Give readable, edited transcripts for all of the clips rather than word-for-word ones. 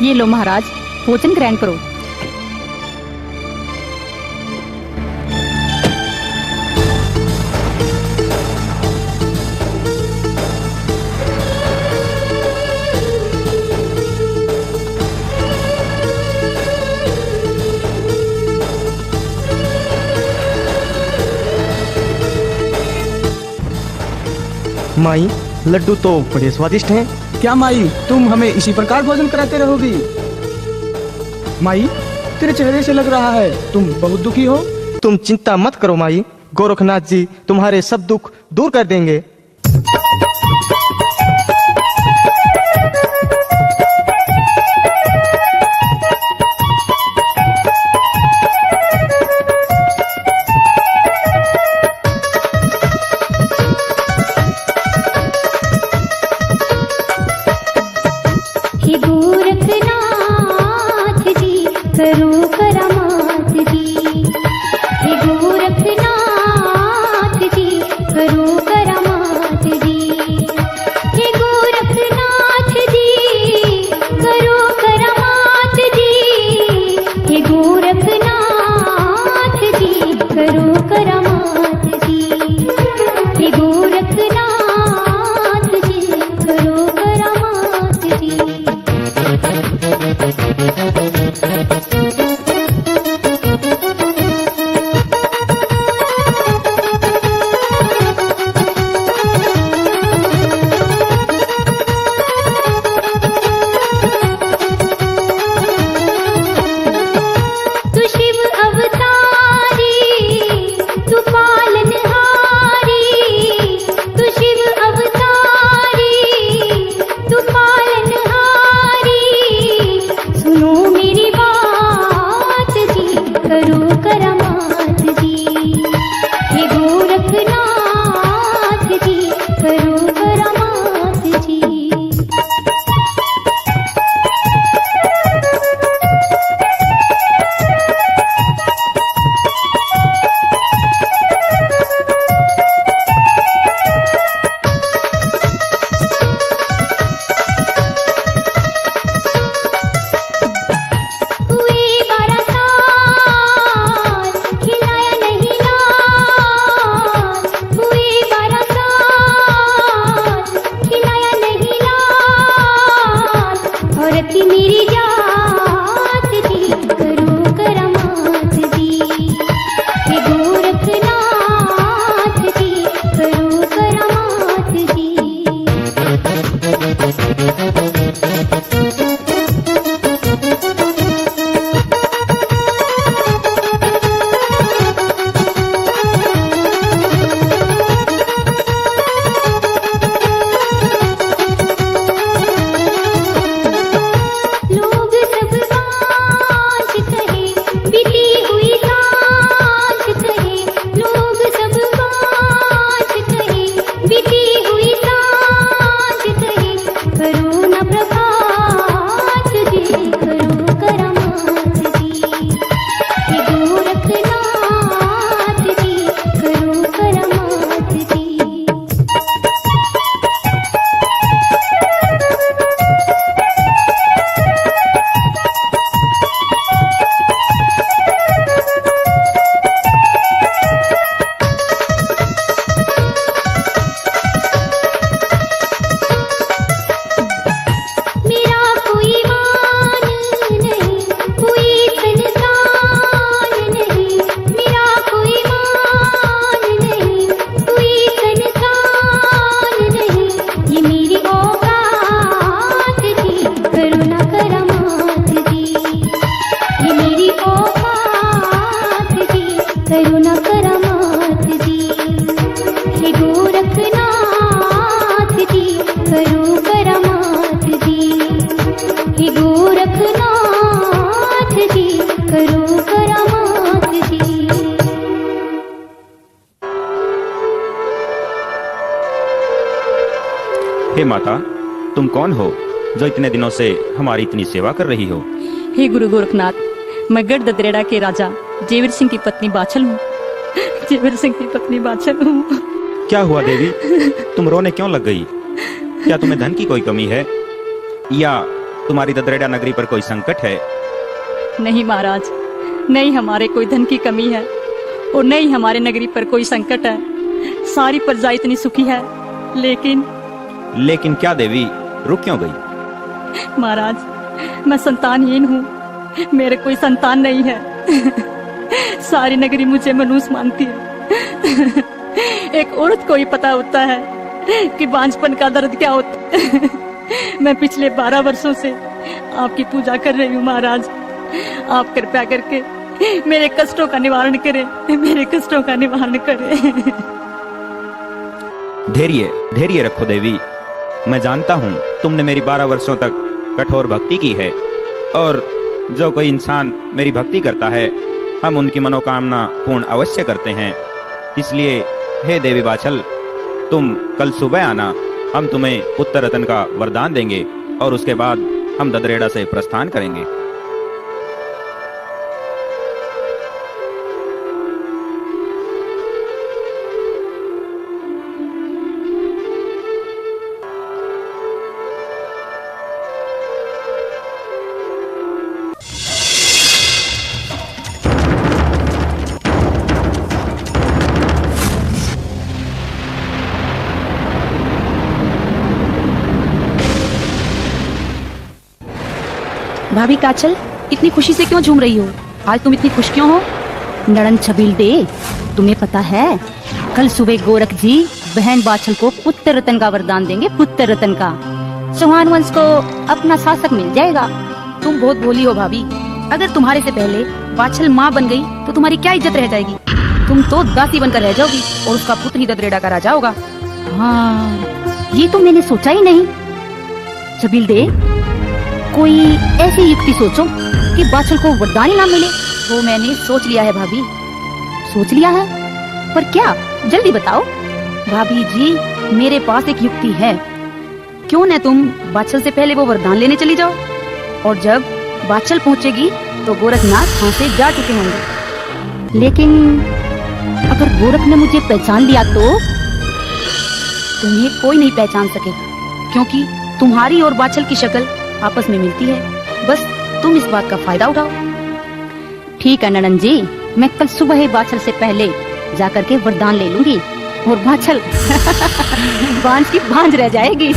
ये लो महाराज, भोजन ग्रहण करो। माई, लड्डू तो बड़े स्वादिष्ट हैं। क्या माई, तुम हमें इसी प्रकार भोजन कराते रहोगी? माई, तेरे चेहरे से लग रहा है तुम बहुत दुखी हो। तुम चिंता मत करो माई, गोरखनाथ जी तुम्हारे सब दुख दूर कर देंगे। हे माता, तुम कौन हो जो इतने दिनों से हमारी इतनी सेवा कर रही हो? हे गुरु गोरखनाथ, मैं गढ़ ददरेड़ा के राजा जेवर सिंह की पत्नी बाछल हूँ। जेवर सिंह की पत्नी बाछल हूँ। क्या हुआ देवी, तुम रोने क्यों लग गई? क्या तुम्हें धन की कोई कमी है या तुम्हारी ददरेड़ा नगरी पर कोई संकट है? नहीं महाराज, नहीं हमारे कोई धन की कमी है और नहीं हमारे नगरी पर कोई संकट है। सारी प्रजा इतनी सुखी है, लेकिन क्या देवी, रुक क्यों गई? महाराज मैं संतानहीन हूँ, मेरे कोई संतान नहीं है। सारी नगरी मुझे मनूस मानती है। एक औरत को ही पता होता है कि बांझपन का दर्द क्या होता है। मैं पिछले 12 वर्षों से आपकी पूजा कर रही हूँ महाराज। आप कृपया करके मेरे कष्टों का निवारण करें, मेरे कष्टों का निवारण करें। धैर्य रखो देवी। मैं जानता हूँ तुमने मेरी 12 वर्षों तक कठोर भक्ति की है, और जो कोई इंसान मेरी भक्ति करता है हम उनकी मनोकामना पूर्ण अवश्य करते हैं। इसलिए हे देवी बाछल, तुम कल सुबह आना, हम तुम्हें पुत्र रतन का वरदान देंगे और उसके बाद हम ददरेड़ा से प्रस्थान करेंगे। भाभी काचल, इतनी खुशी से क्यों झूम रही हो? आज तुम इतनी खुश क्यों हो? नड़न छबील दे, तुम्हें पता है कल सुबह गोरख जी बहन बाछल को पुत्र रतन का वरदान देंगे, पुत्र रतन का। चौहान वंश को अपना शासक मिल जाएगा। तुम बहुत भोली हो भाभी। अगर तुम्हारे से पहले बाछल माँ बन गई तो तुम्हारी क्या इज्जत रह जाएगी? तुम तो दासी बनकर रह जाओगी और उसका पुत्र ही ददरेड़ा का राजा होगा। हाँ, ये तो मैंने सोचा ही नहीं। छबील दे, कोई ऐसी युक्ति सोचो कि बाछल को वरदान ही ना मिले। वो मैंने सोच लिया है भाभी। सोच लिया है? पर क्या? जल्दी बताओ। भाभी जी, मेरे पास एक युक्ति है। क्यों न तुम बाछल से पहले वो वरदान लेने चली जाओ, और जब बाछल पहुंचेगी तो गोरखनाथ वहां से जा चुके होंगे। लेकिन अगर गोरख ने मुझे पहचान लिया तो तुम्हें कोई नहीं पहचान सकेगा, क्योंकि तुम्हारी और बाछल की शक्ल आपस में मिलती है। बस तुम इस बात का फायदा उठाओ। ठीक है ननन जी, मैं कल सुबह ही बाछल से पहले जाकर के वरदान ले लूंगी और बाछल बांझ की बांझ रह जाएगी।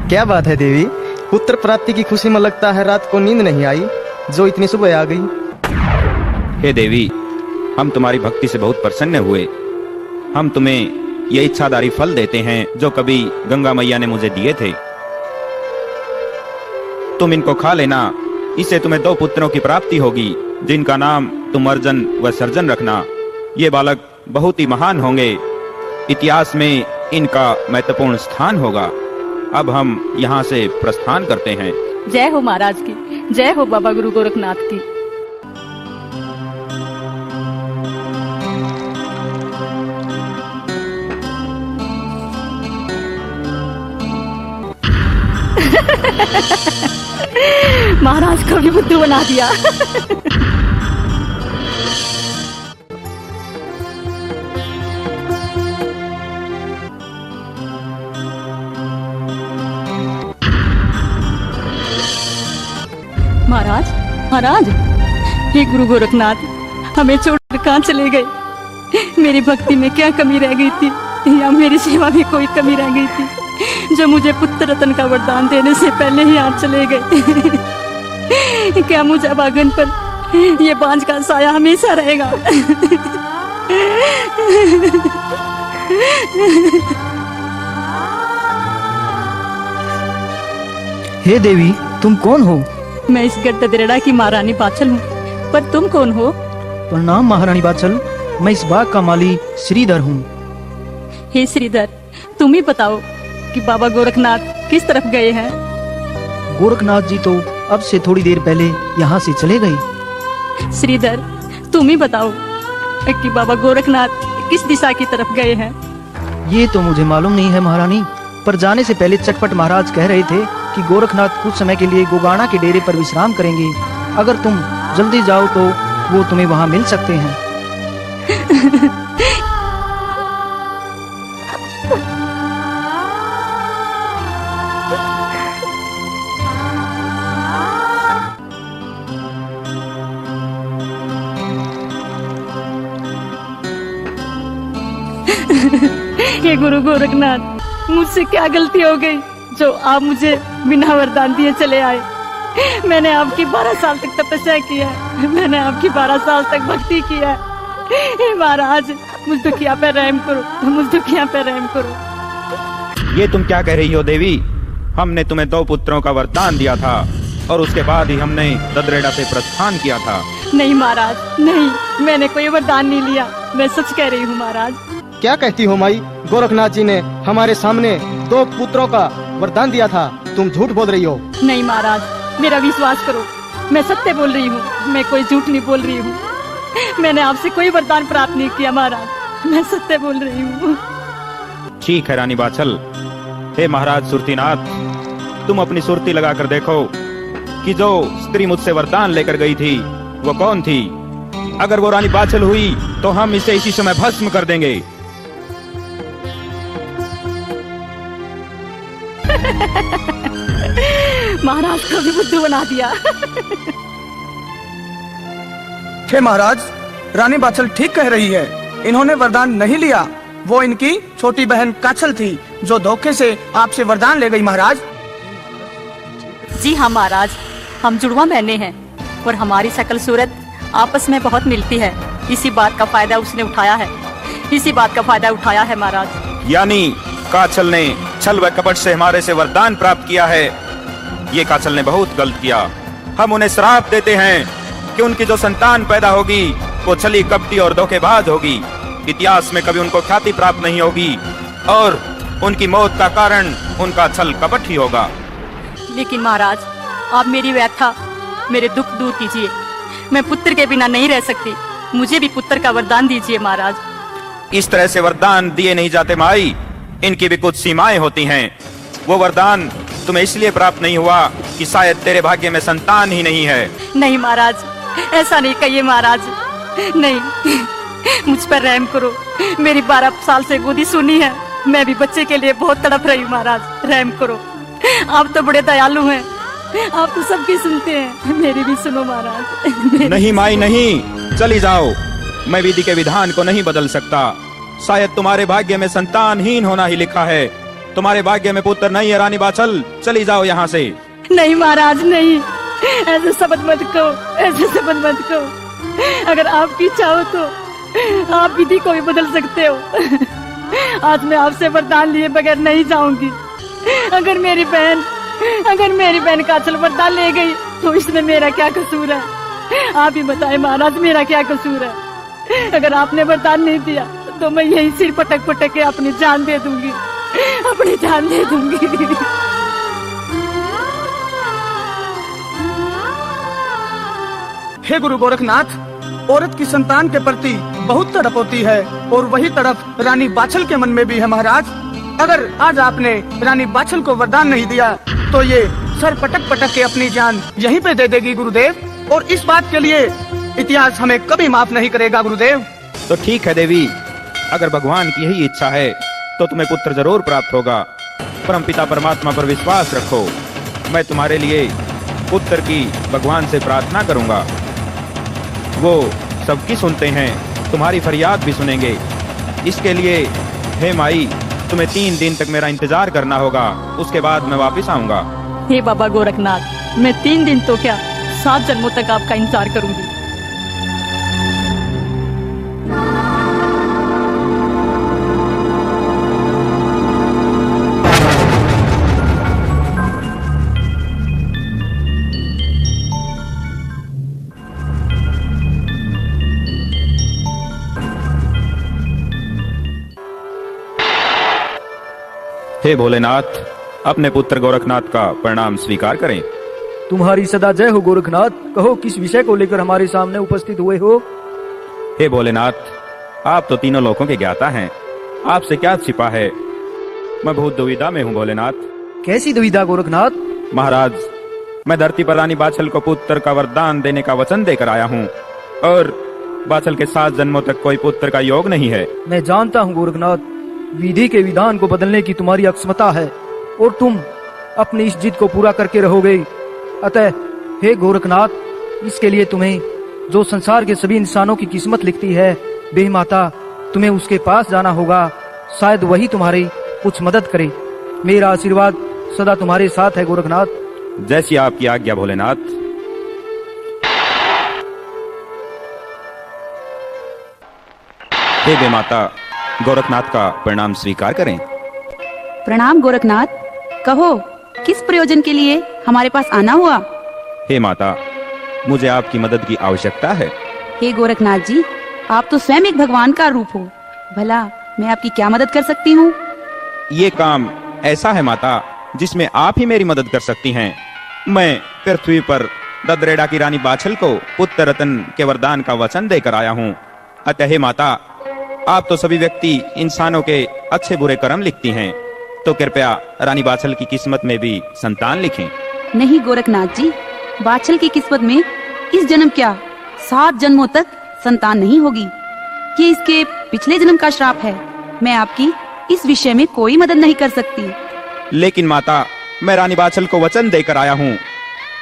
क्या बात है देवी, पुत्र प्राप्ति की खुशी में लगता है रात को नींद नहीं आई, जो इतनी सुबह आ गई। हे देवी, हम तुम्हारी भक्ति से बहुत प्रसन्न हुए। हम तुम्हें ये इच्छाधारी फल देते हैं जो कभी गंगा मैया ने मुझे दिए थे। तुम इनको खा लेना, इससे तुम्हें 2 पुत्रों की प्राप्ति होगी, जिनका नाम तुम अर्जन व सर्जन रखना। ये बालक बहुत ही महान होंगे, इतिहास में इनका महत्वपूर्ण स्थान होगा। अब हम यहाँ से प्रस्थान करते हैं। जय हो महाराज की, जय हो बाबा गुरु गोरखनाथ की। महाराज को भी बुद्धू बना दिया। महाराज, महाराज, हे गुरु गोरखनाथ, हमें छोड़कर कहाँ चले गए? मेरी भक्ति में क्या कमी रह गई थी, या मेरी सेवा में कोई कमी रह गई थी, जो मुझे पुत्र रतन का वरदान देने से पहले ही आज चले गए? क्या मुझे अभागन पर ये बांझ का साया हमेशा रहेगा? हे देवी, तुम कौन हो? मैं इस गढ़ ददरेड़ा की महारानी बाछल हूँ, पर तुम कौन हो? प्रणाम महारानी बाछल, मैं इस बाग का माली श्रीधर हूँ। हे श्रीधर, तुम ही बताओ, कि बाबा गोरखनाथ किस तरफ गए हैं? गोरखनाथ जी तो अब से थोड़ी देर पहले यहाँ से चले गए। श्रीधर, तुम ही बताओ कि बाबा गोरखनाथ किस दिशा की तरफ गए हैं? ये तो मुझे मालूम नहीं है महारानी, पर जाने से पहले चटपट महाराज कह रहे थे कि गोरखनाथ कुछ समय के लिए गोगाना के डेरे पर विश्राम करेंगे। अगर तुम जल्दी जाओ तो वो तुम्हें वहाँ मिल सकते हैं। हे गुरु गोरखनाथ, मुझसे क्या गलती हो गई जो आप मुझे बिना वरदान दिए चले आए? मैंने आपकी 12 साल तक तपस्या की है, मैंने आपकी 12 साल तक भक्ति की है। हे महाराज, मुझ दुखिया पे रहम करो, मुझ दुखिया पे रहम करो। ये तुम क्या कह रही हो देवी? हमने तुम्हें 2 पुत्रों का वरदान दिया था और उसके बाद ही हमने ददरेड़ा से प्रस्थान किया था। नहीं महाराज, नहीं, मैंने कोई वरदान नहीं लिया, मैं सच कह रही हूँ महाराज। क्या कहती हो माई? गोरखनाथ जी ने हमारे सामने 2 पुत्रों का वरदान दिया था, तुम झूठ बोल रही हो। नहीं महाराज, मेरा विश्वास करो, मैं सत्य बोल रही हूँ, मैं कोई झूठ नहीं बोल रही हूँ। मैंने आपसे कोई वरदान प्राप्त नहीं किया महाराज, मैं सत्य बोल रही हूँ। ठीक है रानी बाछल। हे महाराज सुरतीनाथ, तुम अपनी सुरती लगाकर देखो कि जो स्त्री मुझसे वरदान लेकर गई थी वो कौन थी। अगर वो रानी बाछल हुई तो हम इसे इसी समय भस्म कर देंगे। महाराज को भी बुद्धू बना दिया। हे महाराज, रानी बाछल ठीक कह रही है, इन्होंने वरदान नहीं लिया, वो इनकी छोटी बहन काछल थी जो धोखे से आपसे वरदान ले गई। महाराज जी हाँ महाराज, हम जुड़वा बहने हैं और हमारी शक्ल सूरत आपस में बहुत मिलती है। इसी बात का फायदा उसने उठाया है, इसी बात का फायदा उठाया है महाराज। यानी काछल ने छल व कपट से हमारे से वरदान प्राप्त किया है। ये काछल ने बहुत गलत किया। हम उन्हें श्राप देते हैं कि उनकी जो संतान पैदा होगी वो छली कपटी और धोखेबाज होगी। इतिहास में कभी उनको ख्याति प्राप्त नहीं होगी और उनकी मौत का कारण उनका छल कपट ही होगा। लेकिन महाराज, आप मेरी व्यथा, मेरे दुख दूर कीजिए। मैं पुत्र के बिना नहीं रह सकती, मुझे भी पुत्र का वरदान दीजिए महाराज। इस तरह से वरदान दिए नहीं जाते माई, इनकी भी कुछ सीमाएं होती हैं। वो वरदान तुम्हें इसलिए प्राप्त नहीं हुआ कि शायद तेरे भाग्य में संतान ही नहीं है। नहीं महाराज, ऐसा नहीं कहिए महाराज, नहीं, मुझ पर रहम करो। मेरी 12 साल से गोदी सुनी है, मैं भी बच्चे के लिए बहुत तड़प रही हूँ महाराज, रहम करो। आप तो बड़े दयालु हैं, आप तो सबकी सुनते हैं, मेरी भी सुनो महाराज। नहीं माई नहीं, चली जाओ। मैं विधि के विधान को नहीं बदल सकता। शायद तुम्हारे भाग्य में संतानहीन होना ही लिखा है, तुम्हारे भाग्य में पुत्र नहीं है। रानी बाछल, चली जाओ यहाँ से। नहीं महाराज, नहीं, ऐसे शब्द मत कहो, ऐसे शब्द मत कहो। अगर आपकी इच्छा हो तो आप विधि को भी बदल सकते हो। आज मैं आपसे वरदान लिए बगैर नहीं जाऊंगी। अगर मेरी बहन काछल वरदान ले गई तो इसमें मेरा क्या कसूर है? आप ही बताएं महाराज, मेरा क्या कसूर है? अगर आपने वरदान नहीं दिया तो मैं यही सिर पटक पटक के अपनी जान दे दूंगी, अपनी जान दे दूंगी। हे गुरु गोरखनाथ, औरत की संतान के प्रति बहुत तड़प होती है और वही तड़प रानी बाछल के मन में भी है। महाराज, अगर आज आपने रानी बाछल को वरदान नहीं दिया तो ये सर पटक पटक के अपनी जान यहीं पे दे देगी गुरुदेव, और इस बात के लिए इतिहास हमें कभी माफ नहीं करेगा गुरुदेव। तो ठीक है देवी, अगर भगवान की यही इच्छा है तो तुम्हें पुत्र जरूर प्राप्त होगा। परमपिता परमात्मा पर विश्वास रखो। मैं तुम्हारे लिए पुत्र की भगवान से प्रार्थना करूंगा। वो सबकी सुनते हैं, तुम्हारी फरियाद भी सुनेंगे। इसके लिए हे माई, तुम्हें 3 दिन तक मेरा इंतजार करना होगा, उसके बाद मैं वापस आऊंगा। हे बाबा गोरखनाथ, मैं 3 दिन तो क्या 7 जन्मों तक आपका इंतजार करूंगी। हे भोलेनाथ, अपने पुत्र गोरखनाथ का प्रणाम स्वीकार करें। तुम्हारी सदा जय हो गोरखनाथ। कहो किस विषय को लेकर हमारे सामने उपस्थित हुए हो? हे भोलेनाथ, आप तो तीनों लोकों के ज्ञाता हैं, आपसे क्या छिपा है? मैं बहुत दुविधा में हूँ भोलेनाथ। कैसी दुविधा गोरखनाथ? महाराज, मैं धरती पर रानी बाछल को पुत्र का वरदान देने का वचन देकर आया हूँ और बाछल के 7 जन्मों तक कोई पुत्र का योग नहीं है। मैं जानता हूँ गोरखनाथ, विधि के विधान को बदलने की तुम्हारी अक्षमता है और तुम अपनी इस जिद को पूरा करके रहोगे। अतः हे गोरखनाथ, इसके लिए तुम्हें जो संसार के सभी इंसानों की किस्मत लिखती है, बे माता, तुम्हें उसके पास जाना होगा। शायद वही तुम्हारी कुछ मदद करे। मेरा आशीर्वाद सदा तुम्हारे साथ है गोरखनाथ। जैसी आपकी आज्ञा भोलेनाथ। हे बे माता, गोरखनाथ का प्रणाम स्वीकार करें। प्रणाम गोरखनाथ। कहो किस प्रयोजन के लिए हमारे पास आना हुआ? हे माता, मुझे आपकी मदद की आवश्यकता है। हे गोरखनाथ जी, आप तो स्वयं एक भगवान का रूप हो। भला मैं आपकी क्या मदद कर सकती हूँ? ये काम ऐसा है माता जिसमें आप ही मेरी मदद कर सकती हैं। मैं पृथ्वी पर ददरेड़ा की रानी बाछल को पुत्र रतन के वरदान का वचन देकर आया हूँ। अतः हे माता, आप तो सभी व्यक्ति इंसानों के अच्छे बुरे कर्म लिखती हैं, तो कृपया रानी बाछल की किस्मत में भी संतान लिखें। नहीं गोरखनाथ जी, बाछल की किस्मत में इस जन्म क्या 7 जन्मों तक संतान नहीं होगी। ये इसके पिछले जन्म का श्राप है। मैं आपकी इस विषय में कोई मदद नहीं कर सकती। लेकिन माता, मैं रानी बाछल को वचन देकर आया हूँ।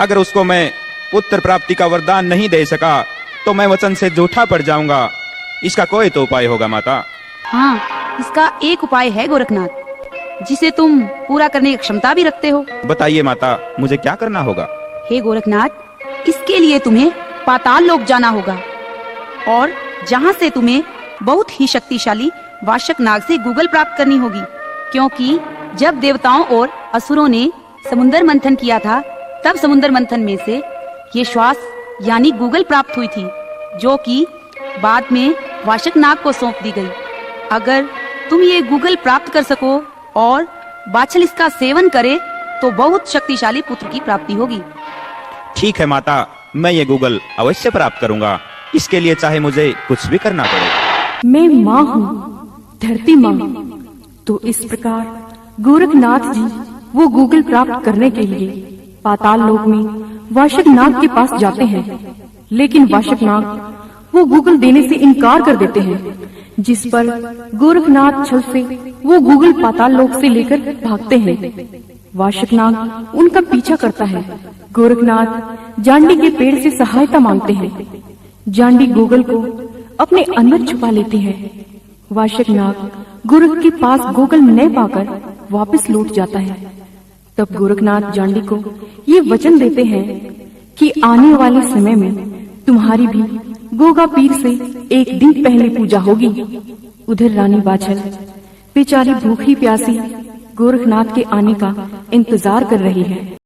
अगर उसको मैं पुत्र प्राप्ति का वरदान नहीं दे सका तो मैं वचन से झूठा पड़ जाऊंगा। इसका कोई तो उपाय होगा माता। हाँ, इसका एक उपाय है गोरखनाथ, जिसे तुम पूरा करने की क्षमता भी रखते हो। बताइए माता, मुझे क्या करना होगा? हे गोरखनाथ, इसके लिए तुम्हें पाताल लोक जाना होगा और जहाँ से तुम्हें बहुत ही शक्तिशाली वाशक नाग से गूगल प्राप्त करनी होगी। क्योंकि जब देवताओं और असुरों ने समुद्र मंथन किया था, तब समुद्र मंथन में से ये श्वास यानी गूगल प्राप्त हुई थी, जो कि बाद में वाशक नाग को सौंप दी गई। अगर तुम ये गूगल प्राप्त कर सको और बाछल इसका सेवन करे तो बहुत शक्तिशाली पुत्र की प्राप्ति होगी। ठीक है माता, मैं ये गूगल अवश्य प्राप्त करूंगा। इसके लिए चाहे मुझे कुछ भी करना पड़े। मैं माँ हूँ, धरती माँ। तो इस प्रकार गोरखनाथ जी वो गूगल प्राप्त करने के लिए पाताल लोक में वाशक नाग के पास जाते हैं। लेकिन वाशक नाग वो गूगल देने से इनकार कर देते हैं, जिस पर गोरखनाथ छल से वो गूगल पाताल लोक से लेकर भागते हैं। वाशक नाग उनका पीछा करता है। गोरखनाथ जांडी के पेड़ से सहायता मांगते हैं। जांडी गूगल को अपने अंदर छुपा लेती है। वाशक नाग गोरख के पास गूगल न पाकर वापस लौट जाता है। तब गोरखनाथ जांडी को ये वचन देते हैं कि आने वाले समय में तुम्हारी भी गोगा पीर से एक दिन पहले पूजा होगी। उधर रानी बाछल बेचारी भूखी प्यासी गोरखनाथ के आने का इंतजार कर रही है।